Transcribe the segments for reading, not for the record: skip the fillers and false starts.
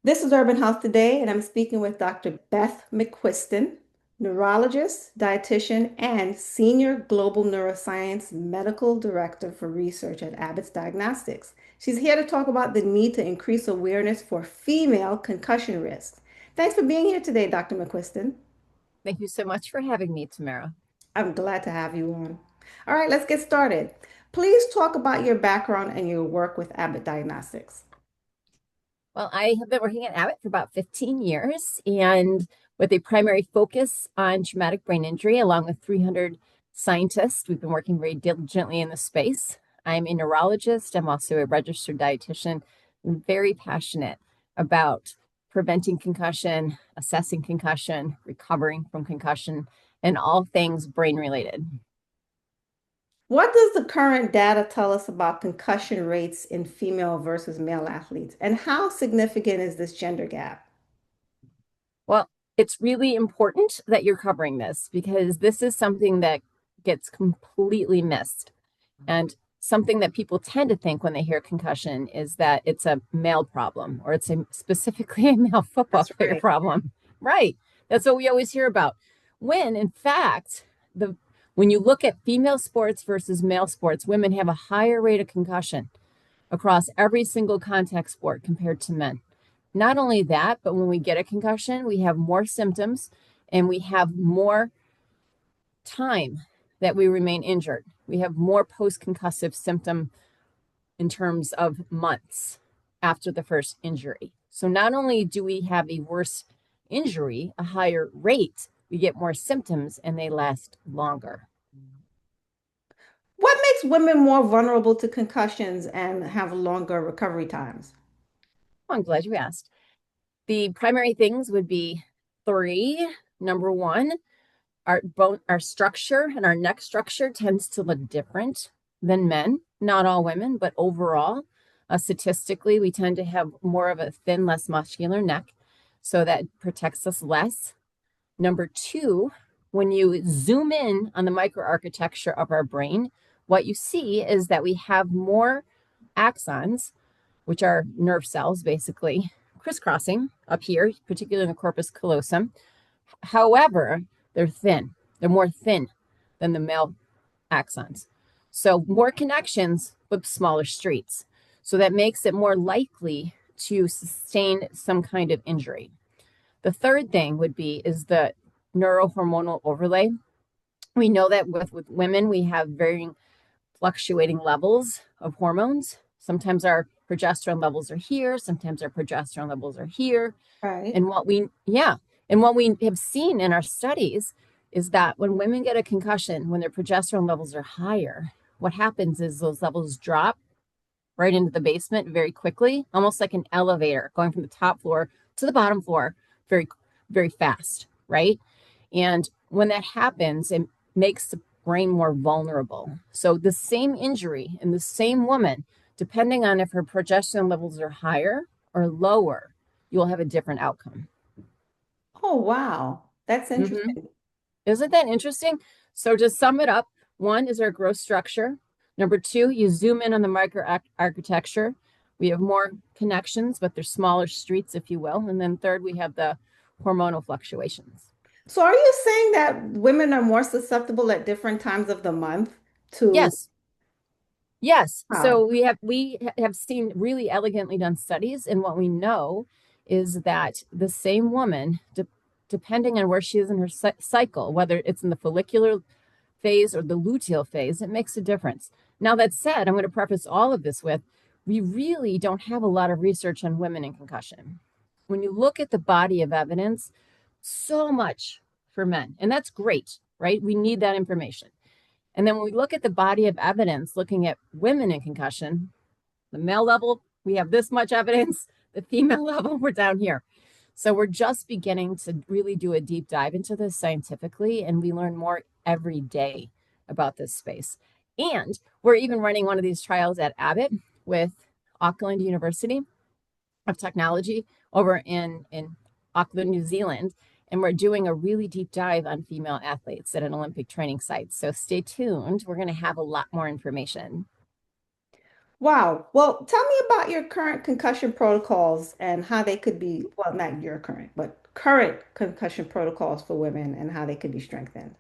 This is Urban Health Today, and I'm speaking with Dr. Beth McQuiston, neurologist, dietitian, and Senior Global Neuroscience Medical Director for Research at Abbott Diagnostics. She's here to talk about the need to increase awareness for female concussion risks. Thanks for being here today, Dr. McQuiston. Thank you so much for having me, Tamara. I'm glad to have you on. All right, let's get started. Please talk about your background and your work with Abbott Diagnostics. Well, I have been working at Abbott for about 15 years and with a primary focus on traumatic brain injury, along with 300 scientists. We've been working very diligently in the space. I'm a neurologist. I'm also a registered dietitian. I'm very passionate about preventing concussion, assessing concussion, recovering from concussion, and all things brain related. What does the current data tell us about concussion rates in female versus male athletes? And how significant is this gender gap? Well, it's really important that you're covering this because this is something that gets completely missed. And something that people tend to think when they hear concussion is that it's a male problem or specifically a male football That's player right. problem. Right. That's what we always hear about. When in fact, when you look at female sports versus male sports, women have a higher rate of concussion across every single contact sport compared to men. Not only that, but when we get a concussion, we have more symptoms and we have more time that we remain injured. We have more post-concussive symptom in terms of months after the first injury. So not only do we have a worse injury, a higher rate, we get more symptoms and they last longer. What makes women more vulnerable to concussions and have longer recovery times? Oh, I'm glad you asked. The primary things would be three. Number one, our structure and our neck structure tends to look different than men. Not all women, but overall, statistically, we tend to have more of a thin, less muscular neck, so that protects us less. Number two, when you zoom in on the microarchitecture of our brain, what you see is that we have more axons, which are nerve cells basically, crisscrossing up here, particularly in the corpus callosum. However, they're thin. They're more thin than the male axons. So more connections, but smaller streets. So that makes it more likely to sustain some kind of injury. The third thing would be is the neurohormonal overlay. We know that with women, we have varying fluctuating levels of hormones. Sometimes our progesterone levels are here, sometimes our progesterone levels are here. Right. And what we have seen in our studies is that when women get a concussion, when their progesterone levels are higher, what happens is those levels drop right into the basement very quickly, almost like an elevator going from the top floor to the bottom floor very, very fast, right? And when that happens, it makes the brain more vulnerable. So the same injury in the same woman, depending on if her progesterone levels are higher or lower, you will have a different outcome. Oh, wow. That's Mhm. interesting. Isn't that interesting? So to sum it up, one is our growth structure. Number two, you zoom in on the microarchitecture. We have more connections, but they're smaller streets, if you will. And then third, we have the hormonal fluctuations. So are you saying that women are more susceptible at different times of the month to, Yes, yes. wow. So we have seen really elegantly done studies, and what we know is that the same woman, depending on where she is in her cycle, whether it's in the follicular phase or the luteal phase, it makes a difference. Now, that said, I'm going to preface all of this with we really don't have a lot of research on women in concussion. When you look at the body of evidence, so much for men, and that's great, right? We need that information. And then when we look at the body of evidence looking at women in concussion, the male level, we have this much evidence, the female level, we're down here. So we're just beginning to really do a deep dive into this scientifically, and we learn more every day about this space. And we're even running one of these trials at Abbott with Auckland University of Technology over in Auckland, New Zealand. And we're doing a really deep dive on female athletes at an Olympic training site. So stay tuned. We're going to have a lot more information. Wow. Well, tell me about your current concussion protocols and how they could be, well, not your current, but current concussion protocols for women and how they could be strengthened.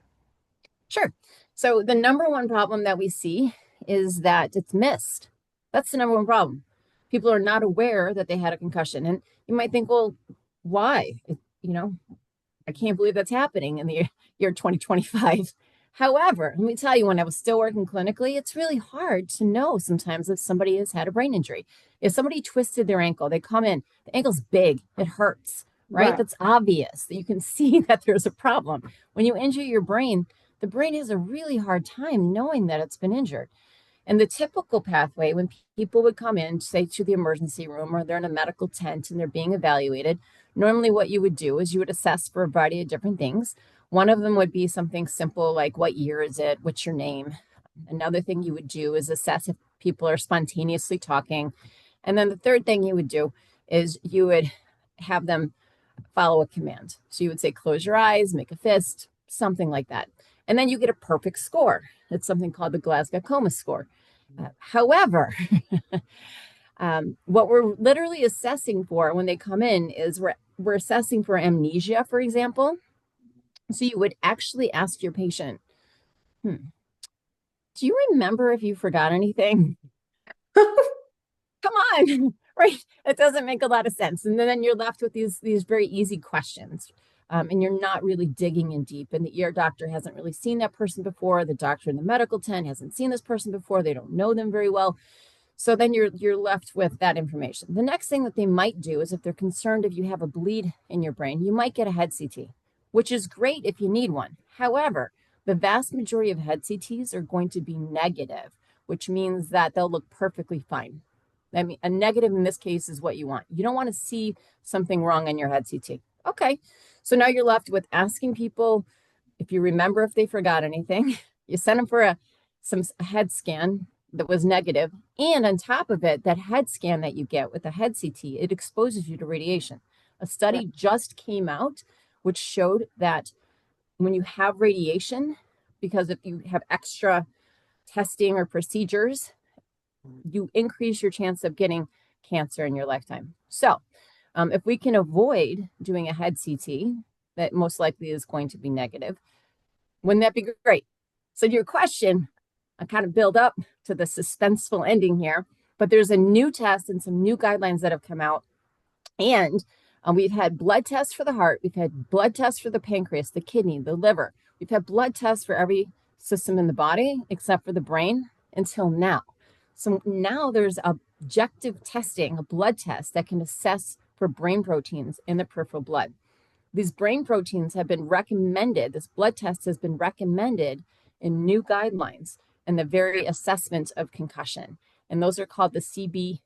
Sure. So the number one problem that we see is that it's missed. That's the number one problem. People are not aware that they had a concussion. And you might think, well, why? I can't believe that's happening in the year 2025. However, let me tell you, when I was still working clinically, it's really hard to know sometimes if somebody has had a brain injury. If somebody twisted their ankle, they come in, the ankle's big, it hurts, right? Right. That's obvious that you can see that there's a problem. When you injure your brain, the brain has a really hard time knowing that it's been injured. And the typical pathway when people would come in, say to the emergency room or they're in a medical tent and they're being evaluated, normally what you would do is you would assess for a variety of different things. One of them would be something simple like what year is it? What's your name? Another thing you would do is assess if people are spontaneously talking. And then the third thing you would do is you would have them follow a command. So you would say, close your eyes, make a fist, something like that. And then you get a perfect score. It's something called the Glasgow Coma score. However, what we're literally assessing for when they come in is we're assessing for amnesia, for example. So you would actually ask your patient, do you remember if you forgot anything? Come on, right? It doesn't make a lot of sense. And then you're left with these very easy questions. And you're not really digging in deep. And the ear doctor hasn't really seen that person before. The doctor in the medical tent hasn't seen this person before. They don't know them very well. So then you're left with that information. The next thing that they might do is if they're concerned if you have a bleed in your brain, you might get a head CT, which is great if you need one. However, the vast majority of head CTs are going to be negative, which means that they'll look perfectly fine. I mean, a negative in this case is what you want. You don't want to see something wrong on your head CT. Okay. So now you're left with asking people if you remember if they forgot anything. You send them for some head scan that was negative. And on top of it, that head scan that you get with the head CT, it exposes you to radiation. A Right. study just came out which showed that when you have radiation, because if you have extra testing or procedures, you increase your chance of getting cancer in your lifetime. So, if we can avoid doing a head CT that most likely is going to be negative, wouldn't that be great? So, your question, I kind of build up to the suspenseful ending here, but there's a new test and some new guidelines that have come out. And we've had blood tests for the heart, we've had blood tests for the pancreas, the kidney, the liver. We've had blood tests for every system in the body except for the brain until now. So now there's objective testing, a blood test that can assess for brain proteins in the peripheral blood. These brain proteins have been recommended, this blood test has been recommended in new guidelines and the very assessment of concussion. And those are called the CBIM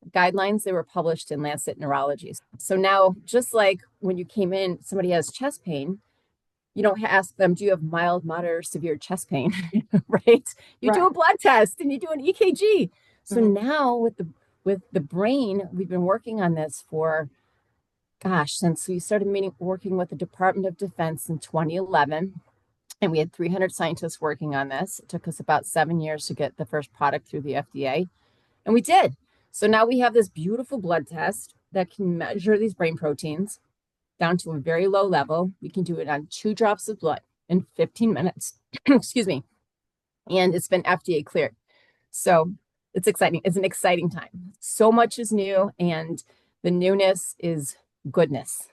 guidelines. They were published in Lancet Neurology. So now, just like when you came in, somebody has chest pain, you don't ask them, do you have mild, moderate, or severe chest pain, right? You do Right. a blood test and you do an EKG. So Mhm. now with the brain, we've been working on this for, gosh, since we started working with the Department of Defense in 2011. And we had 300 scientists working on this. It took us about 7 years to get the first product through the FDA. And we did. So now we have this beautiful blood test that can measure these brain proteins down to a very low level. We can do it on 2 drops of blood in 15 minutes. Excuse me. And it's been FDA cleared. So it's exciting. It's an exciting time. So much is new, and the newness is goodness.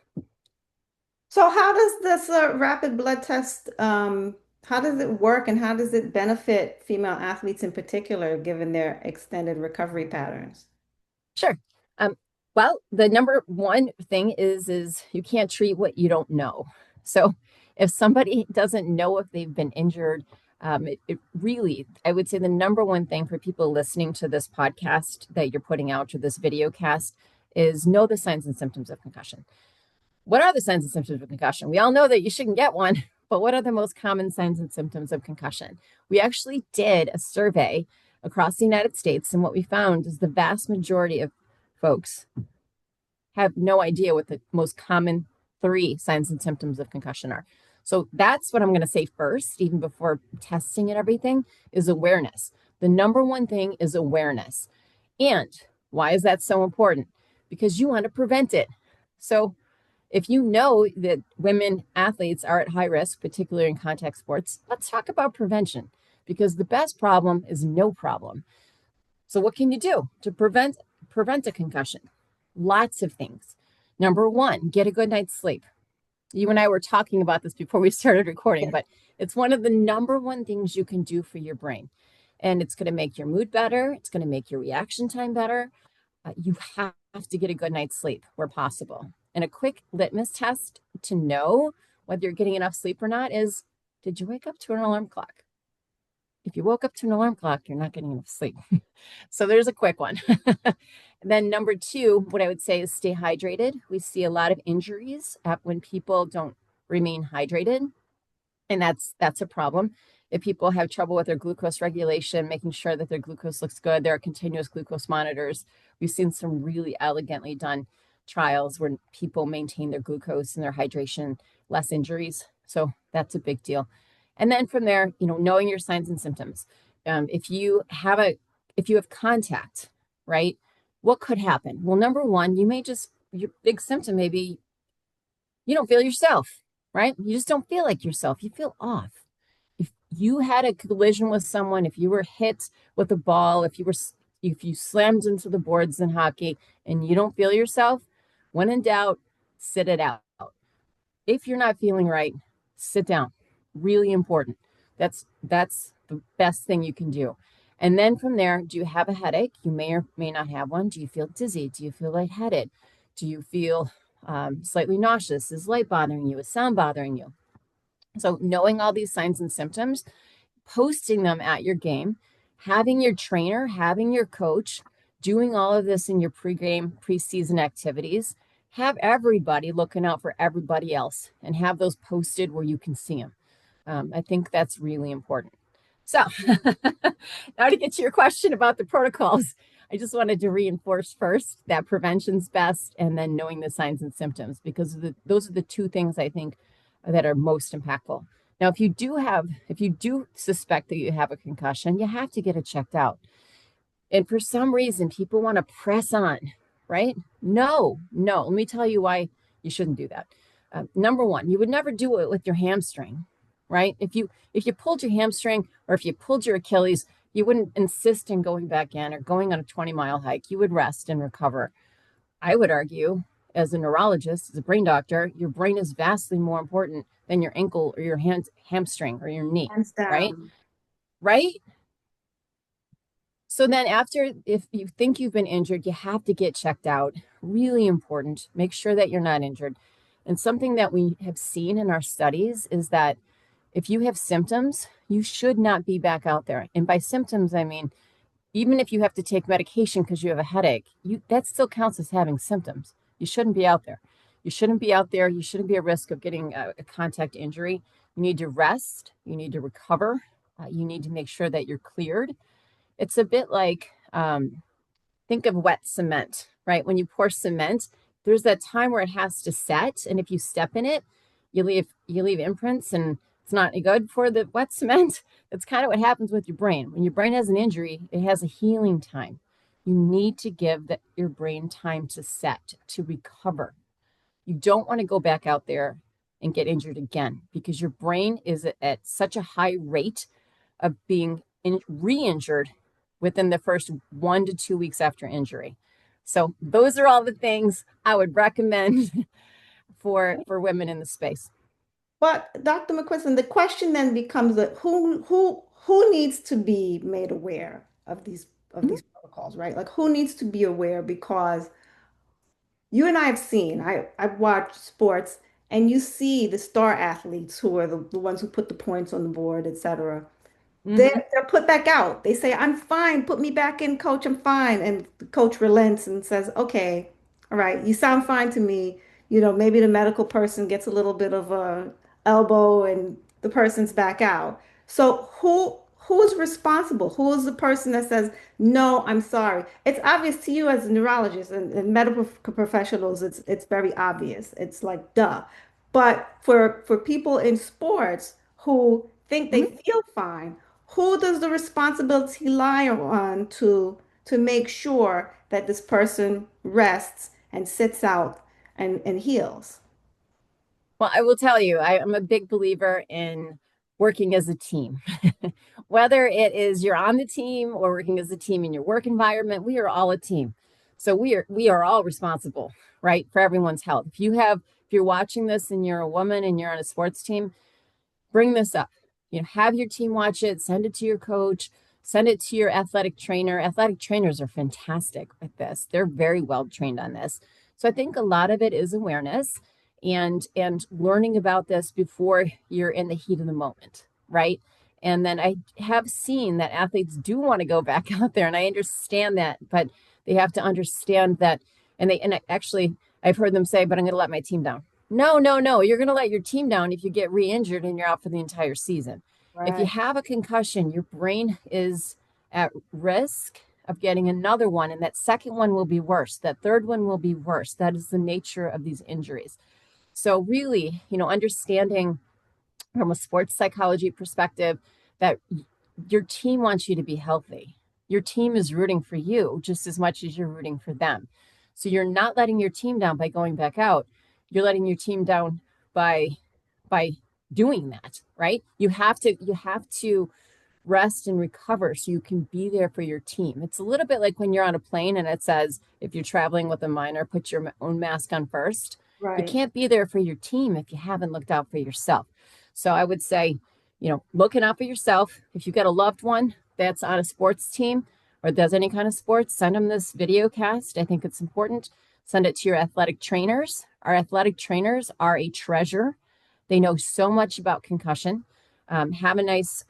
So how does this rapid blood test, how does it work and how does it benefit female athletes in particular, given their extended recovery patterns? Sure. Um, well, the number one thing is you can't treat what you don't know. So if somebody doesn't know if they've been injured, it really, I would say the number one thing for people listening to this podcast that you're putting out or this video cast is know the signs and symptoms of concussion. What are the signs and symptoms of concussion? We all know that you shouldn't get one, but what are the most common signs and symptoms of concussion? We actually did a survey across the United States, and what we found is the vast majority of folks have no idea what the most common 3 signs and symptoms of concussion are. So that's what I'm going to say first, even before testing and everything, is awareness. The number one thing is awareness. And why is that so important? Because you want to prevent it. So if you know that women athletes are at high risk, particularly in contact sports, let's talk about prevention, because the best problem is no problem. So what can you do to prevent a concussion? Lots of things. Number one, get a good night's sleep. You and I were talking about this before we started recording, but it's one of the number one things you can do for your brain. And it's going to make your mood better. It's going to make your reaction time better. You have to get a good night's sleep where possible. And a quick litmus test to know whether you're getting enough sleep or not is, did you wake up to an alarm clock? If you woke up to an alarm clock, you're not getting enough sleep. So there's a quick one. Then number two, what I would say is stay hydrated. We see a lot of injuries when people don't remain hydrated, and that's a problem. If people have trouble with their glucose regulation, making sure that their glucose looks good, there are continuous glucose monitors. We've seen some really elegantly done trials where people maintain their glucose and their hydration, less injuries. So that's a big deal. And then from there, knowing your signs and symptoms. If you have contact, right? What could happen? Well, number one, your big symptom may be you don't feel yourself, right? You just don't feel like yourself. You feel off. If you had a collision with someone, if you were hit with a ball, if you slammed into the boards in hockey and you don't feel yourself, when in doubt, sit it out. If you're not feeling right, sit down. Really important. That's the best thing you can do. And then from there, do you have a headache? You may or may not have one. Do you feel dizzy? Do you feel lightheaded? Do you feel slightly nauseous? Is light bothering you? Is sound bothering you? So knowing all these signs and symptoms, posting them at your game, having your trainer, having your coach, doing all of this in your pregame, preseason activities, have everybody looking out for everybody else and have those posted where you can see them. I think that's really important. So now to get to your question about the protocols, I just wanted to reinforce first that prevention's best and then knowing the signs and symptoms, because those are the two things I think that are most impactful. Now, if you do suspect that you have a concussion, you have to get it checked out. And for some reason, people want to press on, right? No. Let me tell you why you shouldn't do that. Number one, you would never do it with your hamstring, right? If you pulled your hamstring or if you pulled your Achilles, you wouldn't insist in going back in or going on a 20-mile hike. You would rest and recover. I would argue, as a neurologist, as a brain doctor, your brain is vastly more important than your ankle or your hamstring or your knee, Hands right? down. Right? So then if you think you've been injured, you have to get checked out. Really important. Make sure that you're not injured. And something that we have seen in our studies is that if you have symptoms, you should not be back out there. And by symptoms, I mean, even if you have to take medication because you have a headache, that still counts as having symptoms. You shouldn't be out there. You shouldn't be out there. You shouldn't be at risk of getting a contact injury. You need to rest. You need to recover. You need to make sure that you're cleared. It's a bit like think of wet cement, right? When you pour cement, there's that time where it has to set, and if you step in it, you leave imprints, and it's not good for the wet cement. That's kind of what happens with your brain. When your brain has an injury, it has a healing time. You need to give your brain time to set, to recover. You don't want to go back out there and get injured again, because your brain is at such a high rate of being re-injured within the first 1 to 2 weeks after injury. So those are all the things I would recommend for women in the space. But Dr. McQuiston, the question then becomes that who needs to be made aware of these protocols, right? Like who needs to be aware, because you and I have seen, I've watched sports, and you see the star athletes who are the ones who put the points on the board, et cetera. Mm-hmm. They're put back out. They say, I'm fine. Put me back in, coach. I'm fine. And the coach relents and says, okay, all right, you sound fine to me. Maybe the medical person gets a little bit of a elbow and the person's back out. So who's responsible? Who is the person that says, no, I'm sorry? It's obvious to you as a neurologist and medical professionals, it's very obvious. It's like duh. But for people in sports who think they Mm-hmm. feel fine, who does the responsibility lie on to make sure that this person rests and sits out and heals? Well, I will tell you, I'm a big believer in working as a team. Whether it is you're on the team or working as a team in your work environment, we are all a team. So we are all responsible, right, for everyone's health. If you're watching this and you're a woman and you're on a sports team, bring this up. Have your team watch it, send it to your coach, send it to your athletic trainer. Athletic trainers are fantastic with this. They're very well trained on this. So I think a lot of it is awareness and learning about this before you're in the heat of the moment, right? And then I have seen that athletes do want to go back out there, and I understand that, but they have to understand that, and actually I've heard them say, but I'm going to let my team down. No, no, no. You're going to let your team down if you get re-injured and you're out for the entire season. If you Right. have a concussion, your brain is at risk of getting another one, and that second one will be worse. That third one will be worse. That is the nature of these injuries. So really, understanding from a sports psychology perspective that your team wants you to be healthy. Your team is rooting for you just as much as you're rooting for them. So you're not letting your team down by going back out. You're letting your team down by by doing that, right? You have to rest and recover so you can be there for your team. It's a little bit like when you're on a plane and it says, if you're traveling with a minor, put your own mask on first. You Right. can't be there for your team if you haven't looked out for yourself. So I would say, looking out for yourself. If you've got a loved one that's on a sports team or does any kind of sports, send them this video cast. I think it's important. Send it to your athletic trainers. Our athletic trainers are a treasure. They know so much about concussion. Have a nice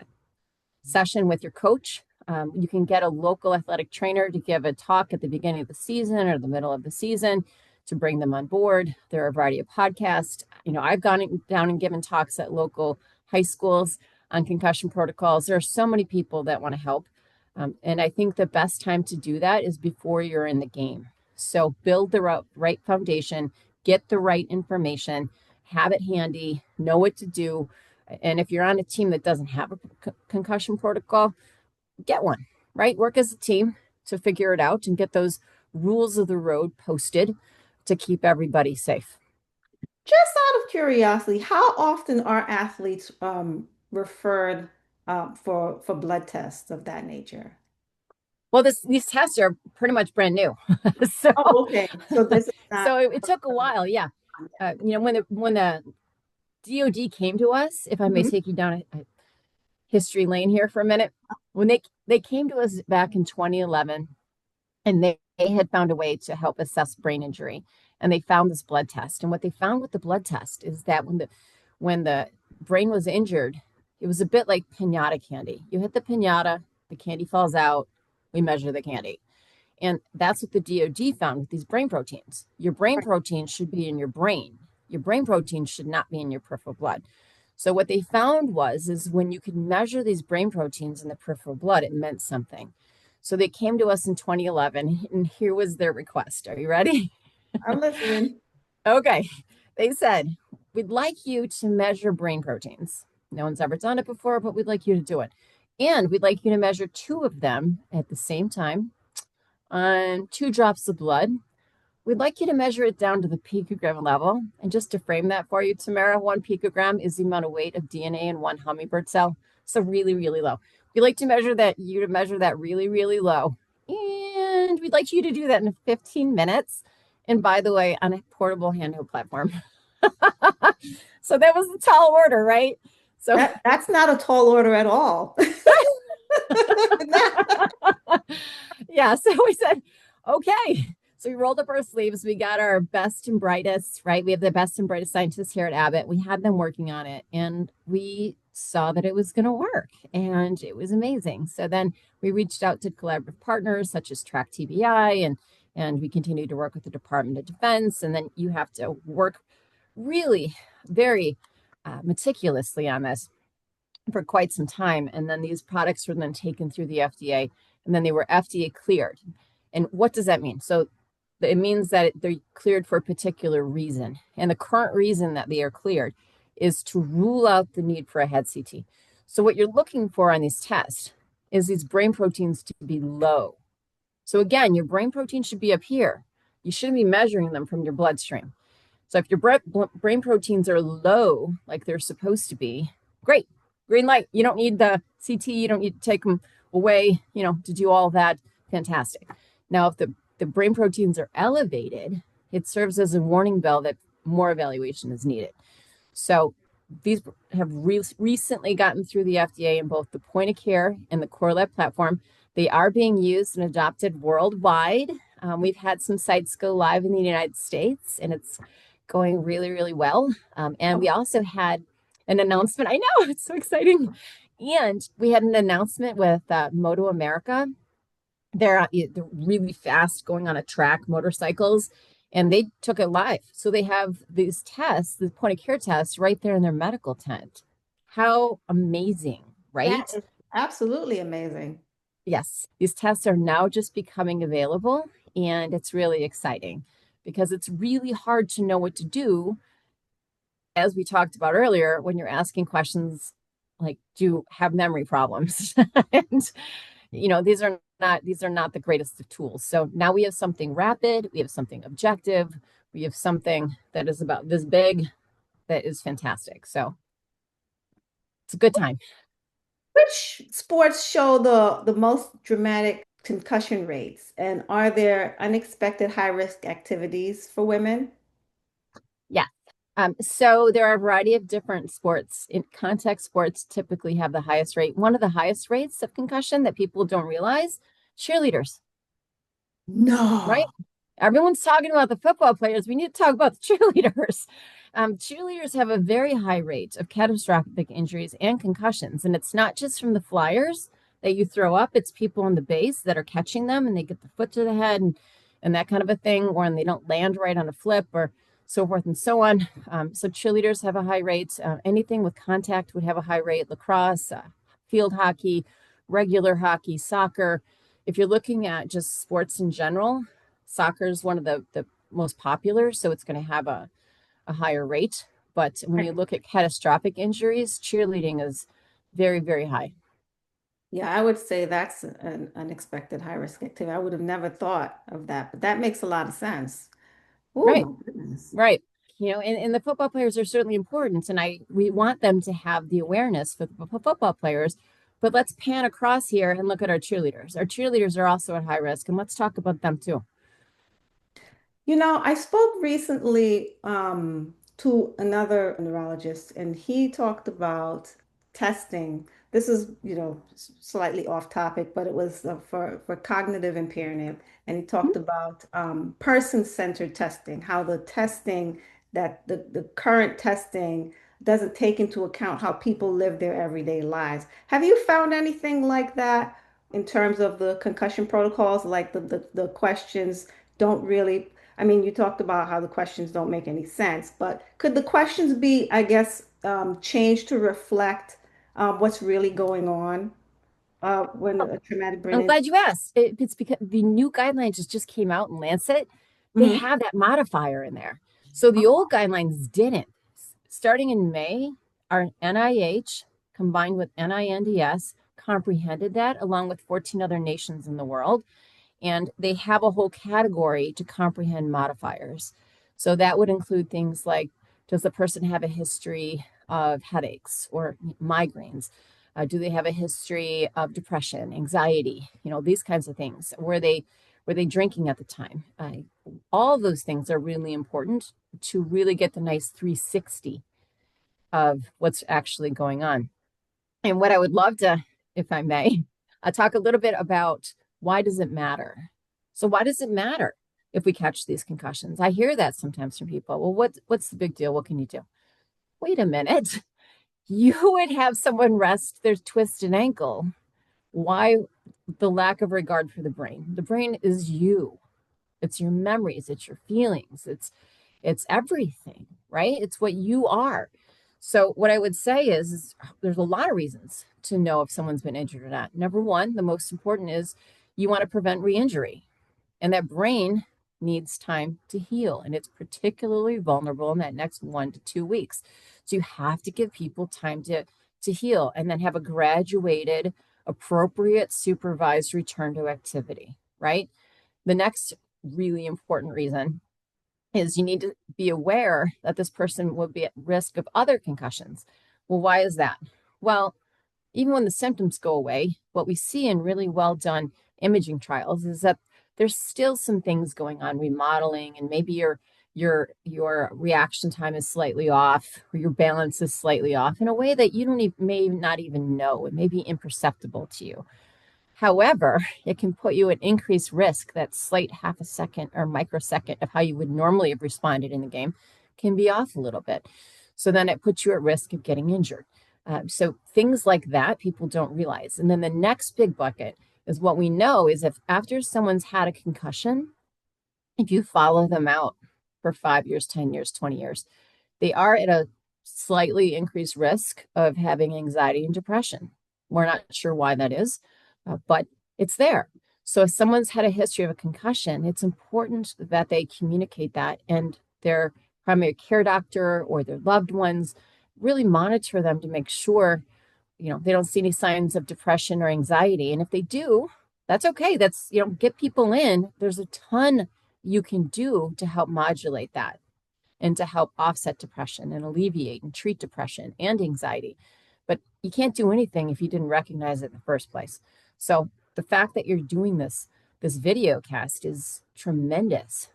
session with your coach. You can get a local athletic trainer to give a talk at the beginning of the season or the middle of the season to bring them on board. There are a variety of podcasts. I've gone down and given talks at local high schools on concussion protocols. There are so many people that want to help. And I think the best time to do that is before you're in the game. So build the right foundation, get the right information, have it handy, know what to do. And if you're on a team that doesn't have a concussion protocol, get one, right? Work as a team to figure it out and get those rules of the road posted to keep everybody safe. Just out of curiosity, how often are athletes referred for blood tests of that nature? Well, these tests are pretty much brand new. so Oh, okay. So this is not. so it took a while, yeah. When the DOD came to us, if I may Mhm. take you down a history lane here for a minute, when they came to us back in 2011, and they had found a way to help assess brain injury, and they found this blood test. And what they found with the blood test is that when the brain was injured, it was a bit like pinata candy. You hit the pinata, the candy falls out, we measure the candy. And that's what the DOD found with these brain proteins. Your brain proteins should be in your brain. Your brain proteins should not be in your peripheral blood. So what they found is when you could measure these brain proteins in the peripheral blood, it meant something. So they came to us in 2011, and here was their request. Are you ready? I'm listening. Okay. They said, we'd like you to measure brain proteins. No one's ever done it before, but we'd like you to do it. And we'd like you to measure two of them at the same time on 2 drops of blood. We'd like you to measure it down to the picogram level. And just to frame that for you, Tamara, 1 picogram is the amount of weight of DNA in one hummingbird cell. So really, really low. We'd like to measure that really, really low. And we'd like you to do that in 15 minutes. And by the way, on a portable handheld platform. So that was a tall order, right? So That's not a tall order at all. yeah, so we said, okay. So we rolled up our sleeves. We got our best and brightest, right? We have the best and brightest scientists here at Abbott. We had them working on it, and we saw that it was going to work, and it was amazing. So then we reached out to collaborative partners such as Track TBI, and we continued to work with the Department of Defense. And then you have to work really very meticulously on this for quite some time. And then these products were then taken through the FDA, and then they were FDA cleared. And what does that mean? So it means that they're cleared for a particular reason. And the current reason that they are cleared is to rule out the need for a head CT. So what you're looking for on these tests is these brain proteins to be low. So again, your brain protein should be up here. You shouldn't be measuring them from your bloodstream. So if your brain proteins are low, like they're supposed to be, great, green light. You don't need the CT. You don't need to take them away, to do all that. Fantastic. Now, if the brain proteins are elevated, it serves as a warning bell that more evaluation is needed. So these have recently gotten through the FDA in both the point of care and the core lab platform. They are being used and adopted worldwide. We've had some sites go live in the United States, and it's going really, really well. And we also had an announcement. I know, it's so exciting. And we had an announcement with Moto America. They're really fast going on a track, motorcycles, and they took it live. So they have these tests, the point of care tests, right there in their medical tent. How amazing, That right? is absolutely amazing. Yes, these tests are now just becoming available, and it's really exciting because it's really hard to know what to do, as we talked about earlier, when you're asking questions like, do you have memory problems? And these are not the greatest of tools. So now we have something rapid, we have something objective, we have something that is about this big that is fantastic. So it's a good time. Which sports show the most dramatic concussion rates? And are there unexpected high-risk activities for women? Yeah. So there are a variety of different sports. In contact sports typically have the highest rate. One of the highest rates of concussion that people don't realize, cheerleaders, right? No. Everyone's talking about the football players. We need to talk about the cheerleaders. Cheerleaders have a very high rate of catastrophic injuries and concussions. And it's not just from the flyers that you throw up, it's people on the base that are catching them and they get the foot to the head and that kind of a thing, or and they don't land right on a flip or so forth and so on. So cheerleaders have a high rate. Anything with contact would have a high rate. Lacrosse, field hockey, regular hockey, soccer. If you're looking at just sports in general, soccer is one of the most popular, so it's going to have a higher rate. But when you look at catastrophic injuries, cheerleading is very, very high. Yeah, I would say that's an unexpected high-risk activity. I would have never thought of that, but that makes a lot of sense. Oh Right, my goodness. right. And the football players are certainly important, and we want them to have the awareness for the football players. But let's pan across here and look at our cheerleaders. Our cheerleaders are also at high risk, and let's talk about them too. I spoke recently to another neurologist, and he talked about testing. This is, slightly off topic, but it was for cognitive impairment. And he talked about person-centered testing, how the testing that the current testing doesn't take into account how people live their everyday lives. Have you found anything like that in terms of the concussion protocols, like the questions don't really I mean, you talked about how the questions don't make any sense, but could the questions be, I guess, changed to reflect what's really going on when a traumatic brain I'm injury? glad you asked. It's because the new guidelines just came out in Lancet. They Mhm. have that modifier in there. So the old guidelines didn't. Starting in May, our NIH combined with NINDS comprehended that along with 14 other nations in the world. And they have a whole category to comprehend modifiers. So that would include things like, does the person have a history of headaches or migraines? Do they have a history of depression, anxiety, these kinds of things? Were they drinking at the time? All of those things are really important to really get the nice 360 of what's actually going on. And what I would love to, if I may, talk a little bit about, why does it matter? So why does it matter if we catch these concussions? I hear that sometimes from people. Well, what's the big deal? What can you do? Wait a minute. You would have someone rest their twisted ankle. Why the lack of regard for the brain? The brain is you. It's your memories, it's your feelings, it's everything, right? It's what you are. So what I would say is there's a lot of reasons to know if someone's been injured or not. Number one, the most important is you want to prevent re-injury. And that brain needs time to heal. And it's particularly vulnerable in that next 1 to 2 weeks. So you have to give people time to heal and then have a graduated, appropriate supervised return to activity, right? The next really important reason is you need to be aware that this person will be at risk of other concussions. Well, why is that? Well, even when the symptoms go away, what we see in really well done imaging trials is that there's still some things going on, remodeling, and maybe your reaction time is slightly off, or your balance is slightly off in a way that you don't even, may not even know. It may be imperceptible to you. However, it can put you at increased risk. That slight half a second or microsecond of how you would normally have responded in the game can be off a little bit. So then it puts you at risk of getting injured. So things like that people don't realize. And then the next big bucket is what we know is if after someone's had a concussion, if you follow them out for 5 years, 10 years, 20 years, they are at a slightly increased risk of having anxiety and depression. We're not sure why that is, but it's there. So if someone's had a history of a concussion, it's important that they communicate that, and their primary care doctor or their loved ones really monitor them to make sure, they don't see any signs of depression or anxiety. And if they do, that's okay. That's, get people in. There's a ton you can do to help modulate that and to help offset depression and alleviate and treat depression and anxiety. But you can't do anything if you didn't recognize it in the first place. So the fact that you're doing this video cast is tremendous.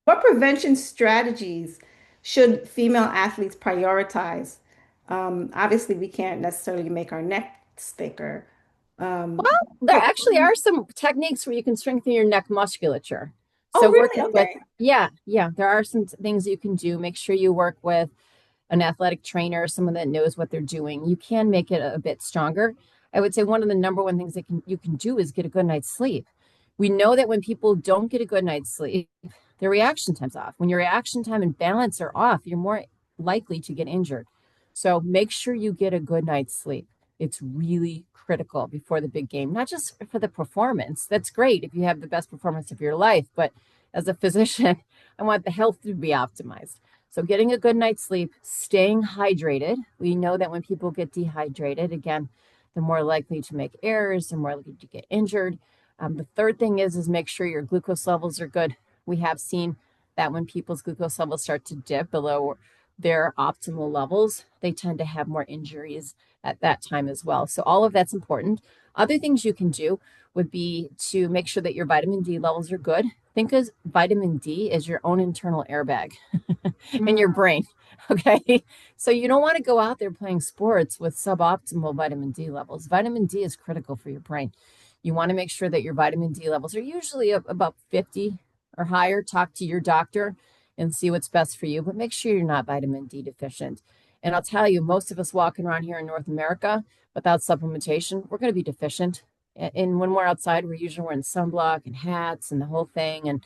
What prevention strategies should female athletes prioritize? Obviously, we can't necessarily make our necks thicker. Well, there But, actually are some techniques where you can strengthen your neck musculature. oh, So really? working with, Okay. yeah, there are some things you can do. Make sure you work with an athletic trainer, someone that knows what they're doing. You can make it a bit stronger. I would say one of the number one things that you can do is get a good night's sleep. We know that when people don't get a good night's sleep, their reaction time's off. When your reaction time and balance are off, you're more likely to get injured. So make sure you get a good night's sleep. It's really critical before the big game, not just for the performance. That's great if you have the best performance of your life, but as a physician, I want the health to be optimized. So getting a good night's sleep, staying hydrated. We know that when people get dehydrated, again, they're more likely to make errors, they're more likely to get injured. The third thing is make sure your glucose levels are good. We have seen that when people's glucose levels start to dip below their optimal levels, they tend to have more injuries at that time as well. So all of that's important. Other things you can do would be to make sure that your vitamin D levels are good. Think of vitamin D as your own internal airbag in your brain. Okay. So you don't want to go out there playing sports with suboptimal vitamin D levels. Vitamin D is critical for your brain. You want to make sure that your vitamin D levels are usually about 50 or higher. Talk to your doctor and see what's best for you, but make sure you're not vitamin D deficient. And I'll tell you, most of us walking around here in North America without supplementation, we're going to be deficient. And when we're outside, we're usually wearing sunblock and hats and the whole thing.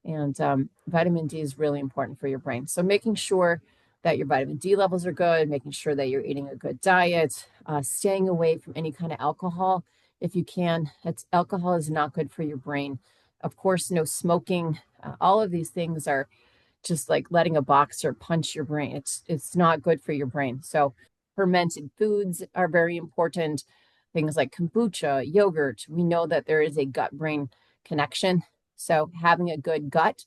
And vitamin D is really important for your brain. So making sure that your vitamin D levels are good, making sure that you're eating a good diet, staying away from any kind of alcohol if you can. Alcohol is not good for your brain. Of course, no smoking. All of these things are just like letting a boxer punch your brain. It's not good for your brain. So fermented foods are very important. Things like kombucha, yogurt. We know that there is a gut-brain connection. So having a good gut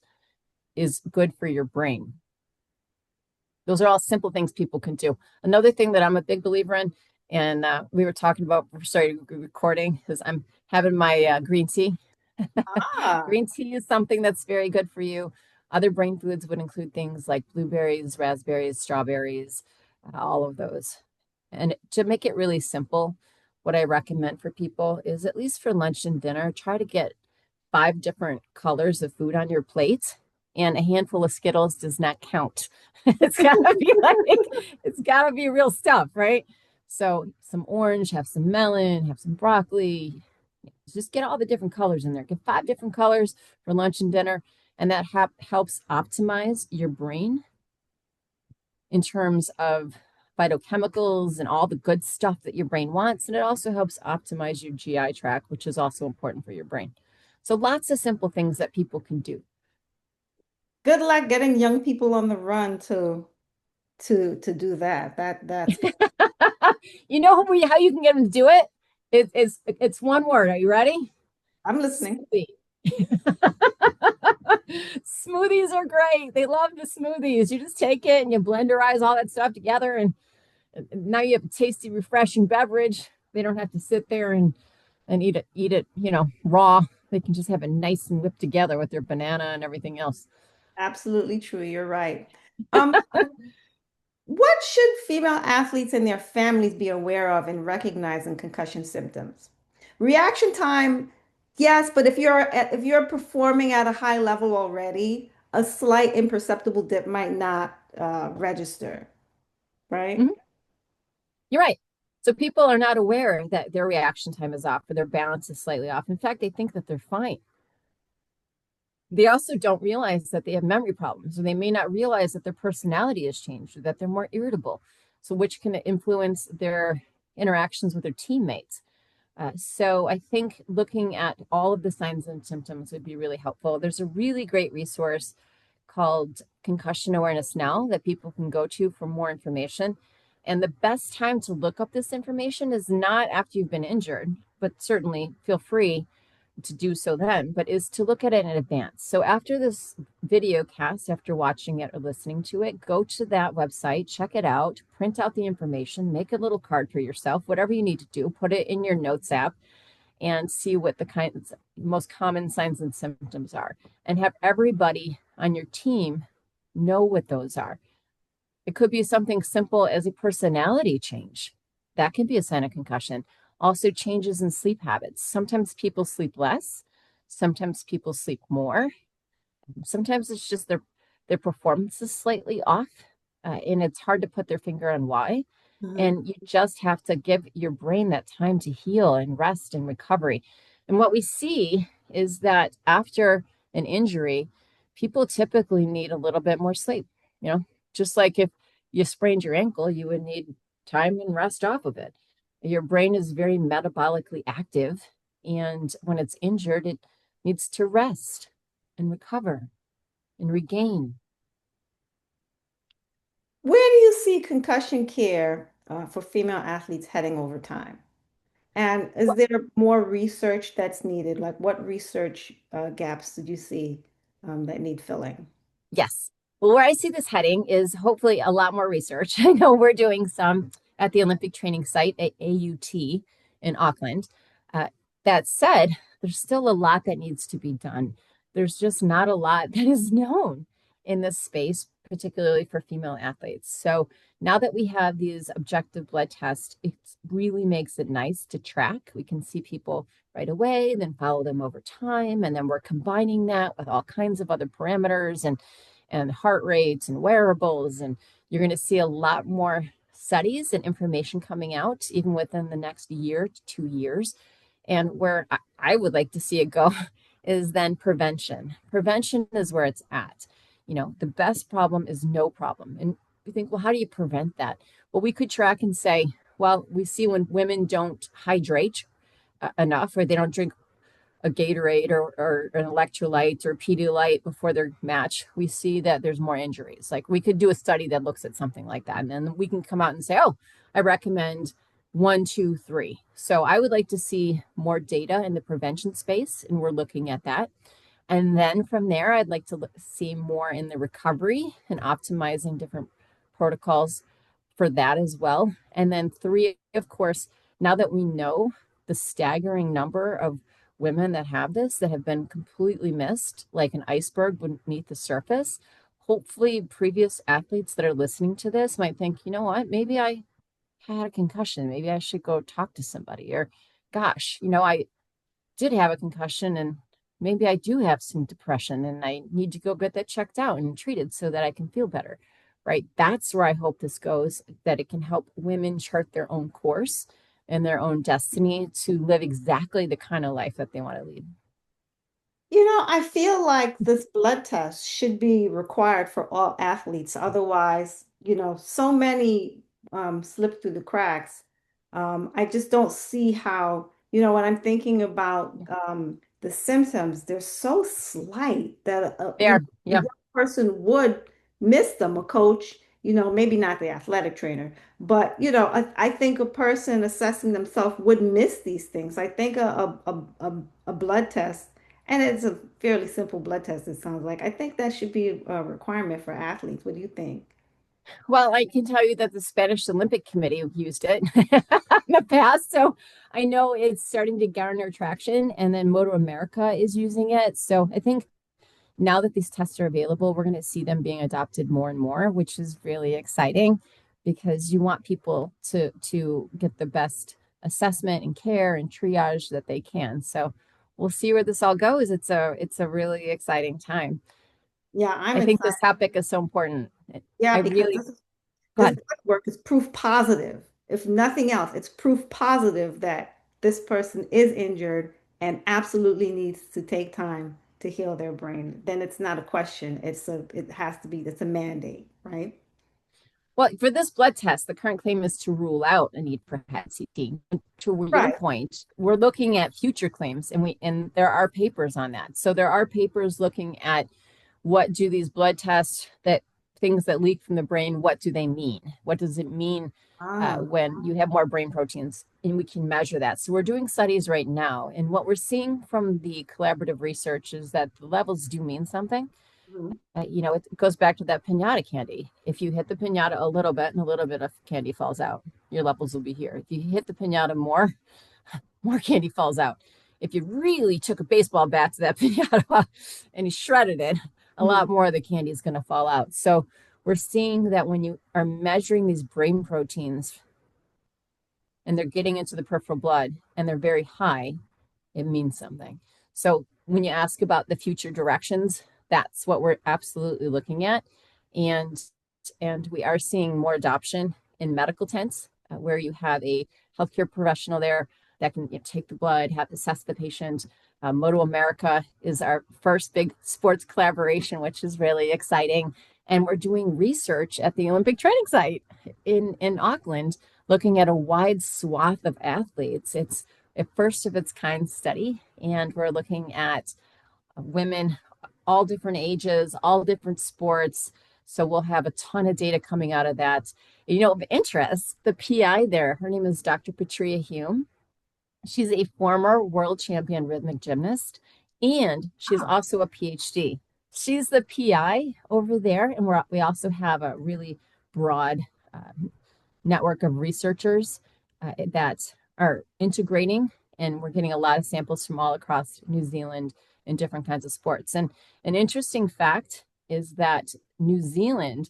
is good for your brain. Those are all simple things people can do. Another thing that I'm a big believer in, and we were talking about before we started recording, is I'm having my green tea. Ah, Green tea is something that's very good for you. Other brain foods would include things like blueberries, raspberries, strawberries, all of those. And to make it really simple, what I recommend for people is at least for lunch and dinner, try to get 5 different colors of food on your plate, and a handful of Skittles does not count. It's gotta be real stuff, right? So some orange, have some melon, have some broccoli. Just get all the different colors in there. Get 5 different colors for lunch and dinner, and that helps optimize your brain in terms of phytochemicals and all the good stuff that your brain wants. And it also helps optimize your GI tract, which is also important for your brain. So lots of simple things that people can do. good luck getting young people on the run too. to do that. That's You know how you can get them to do it? It's one word. Are you ready? I'm listening. Smoothie. Smoothies are great. They love the smoothies. You just take it and you blenderize all that stuff together, and now you have a tasty, refreshing beverage. They don't have to sit there and eat it, raw. They can just have it nice and whipped together with their banana and everything else. Absolutely true. You're right. Um, what should female athletes and their families be aware of in recognizing concussion symptoms? Reaction time, yes, but if you're performing at a high level already, a slight imperceptible dip might not register, right? Mhm. You're right. So people are not aware that their reaction time is off or their balance is slightly off. In fact, they think that they're fine. They also don't realize that they have memory problems, or they may not realize that their personality has changed or that they're more irritable. So, which can influence their interactions with their teammates. So, I think looking at all of the signs and symptoms would be really helpful. There's a really great resource called Concussion Awareness Now that people can go to for more information. And the best time to look up this information is not after you've been injured, but certainly feel free to do so then, but is to look at it in advance. So after this video cast, after watching it or listening to it, go to that website, check it out, print out the information, make a little card for yourself, whatever you need to do, put it in your notes app and see what the most common signs and symptoms are, and have everybody on your team know what those are. It could be something simple as a personality change. That can be a sign of concussion. Also, changes in sleep habits. Sometimes people sleep less, sometimes people sleep more. Sometimes it's just their performance is slightly off, and it's hard to put their finger on why. Mhm. And you just have to give your brain that time to heal and rest and recovery. And what we see is that after an injury, people typically need a little bit more sleep. You know, just like if you sprained your ankle, you would need time and rest off of it. Your brain is very metabolically active. And when it's injured, it needs to rest and recover and regain. Where do you see concussion care for female athletes heading over time? And is there more research that's needed? Like what research gaps did you see that need filling? Yes. Well, where I see this heading is hopefully a lot more research. I know we're doing some at the Olympic Training Site at AUT in Auckland. Uh, that said, there's still a lot that needs to be done. There's just not a lot that is known in this space, particularly for female athletes. So now that we have these objective blood tests, it really makes it nice to track. We can see people right away, then follow them over time. And then we're combining that with all kinds of other parameters and heart rates and wearables. And you're going to see a lot more studies and information coming out, even within the next year to 2 years. And where I would like to see it go is then prevention. Prevention is where it's at. The best problem is no problem. And we think, well, how do you prevent that? Well, we could track and say, well, we see when women don't hydrate enough, or they don't drink a Gatorade or an electrolyte or Pedialyte before their match, we see that there's more injuries. Like we could do a study that looks at something like that. And then we can come out and say, oh, I recommend 1, 2, 3. So I would like to see more data in the prevention space, and we're looking at that. And then from there, I'd like to see more in the recovery and optimizing different protocols for that as well. And then 3, of course, now that we know the staggering number of women that have this that have been completely missed, like an iceberg beneath the surface, hopefully previous athletes that are listening to this might think, you know what, maybe I had a concussion. Maybe I should go talk to somebody. Or, gosh, I did have a concussion and maybe I do have some depression and I need to go get that checked out and treated so that I can feel better. Right. That's where I hope this goes, that it can help women chart their own course and their own destiny to live exactly the kind of life that they want to lead. I feel like this blood test should be required for all athletes. Otherwise, so many slip through the cracks. I just don't see how, when I'm thinking about the symptoms, they're so slight that There. a Yeah. young person would miss them. A coach, maybe not the athletic trainer, but I think a person assessing themselves would miss these things. I think a blood test, and it's a fairly simple blood test, it sounds like. I think that should be a requirement for athletes. What do you think? Well, I can tell you that the Spanish Olympic Committee used it in the past. So I know it's starting to garner traction, and then Moto America is using it. So I think now that these tests are available, we're going to see them being adopted more and more, which is really exciting because you want people to get the best assessment and care and triage that they can. So we'll see where this all goes. It's a really exciting time. Yeah, I'm I think this excited. topic is so important. Yeah, I because really Go this ahead. blood work is proof positive. If nothing else, it's proof positive that this person is injured and absolutely needs to take time to heal their brain. Then it's not a question. It has to be, it's a mandate, right? Well, for this blood test, the current claim is to rule out a need for PET CT. To your Right. point, we're looking at future claims, and there are papers on that. So there are papers looking at what do these blood tests that things that leak from the brain, what do they mean? What does it mean Ah, when you have more brain proteins? And we can measure that. So we're doing studies right now, and what we're seeing from the collaborative research is that the levels do mean something. mhm. It goes back to that pinata candy. If you hit the pinata a little bit and a little bit of candy falls out, your levels will be here. If you hit the pinata more, more candy falls out. If you really took a baseball bat to that pinata and you shredded it, a Mhm. lot more of the candy is going to fall out. So we're seeing that when you are measuring these brain proteins and they're getting into the peripheral blood and they're very high, it means something. So when you ask about the future directions, that's what we're absolutely looking at. And and we are seeing more adoption in medical tents where you have a healthcare professional there that can take the blood, have assess the patient. Moto America is our first big sports collaboration, which is really exciting. And we're doing research at the Olympic training site in Auckland, looking at a wide swath of athletes. It's a first of its kind study, and we're looking at women, all different ages, all different sports. So we'll have a ton of data coming out of that. Of interest, the PI there, her name is Dr. Patria Hume. She's a former world champion rhythmic gymnast, and she's Ah, also a PhD. She's the PI over there, and we also have a really broad uh, network of researchers that are integrating, and we're getting a lot of samples from all across New Zealand in different kinds of sports. And an interesting fact is that New Zealand,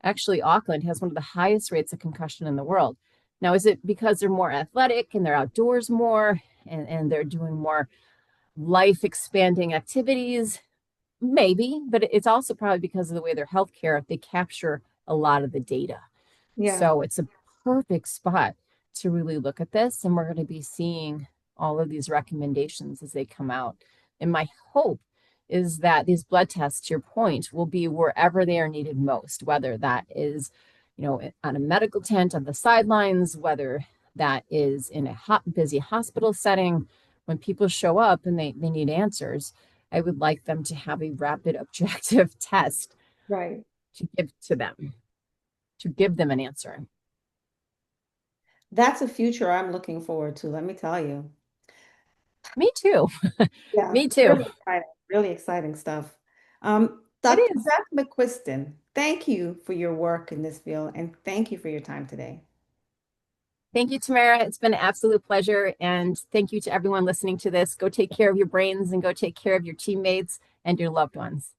actually Auckland, has one of the highest rates of concussion in the world. Now, is it because they're more athletic and they're outdoors more and they're doing more life expanding activities? Maybe, but it's also probably because of the way their healthcare, they capture a lot of the data. yeah, So it's a perfect spot to really look at this. And we're going to be seeing all of these recommendations as they come out. And my hope is that these blood tests, to your point, will be wherever they are needed most, whether that is, on a medical tent on the sidelines, whether that is in a busy hospital setting. When people show up and they need answers, I would like them to have a rapid, objective test right. to give to them, to give them an answer. That's a future I'm looking forward to, let me tell you. Me too. Yeah, Me too. really exciting stuff. It Dr. is. Beth McQuiston, thank you for your work in this field and thank you for your time today. Thank you, Tamara. It's been an absolute pleasure. And thank you to everyone listening to this. Go take care of your brains and go take care of your teammates and your loved ones.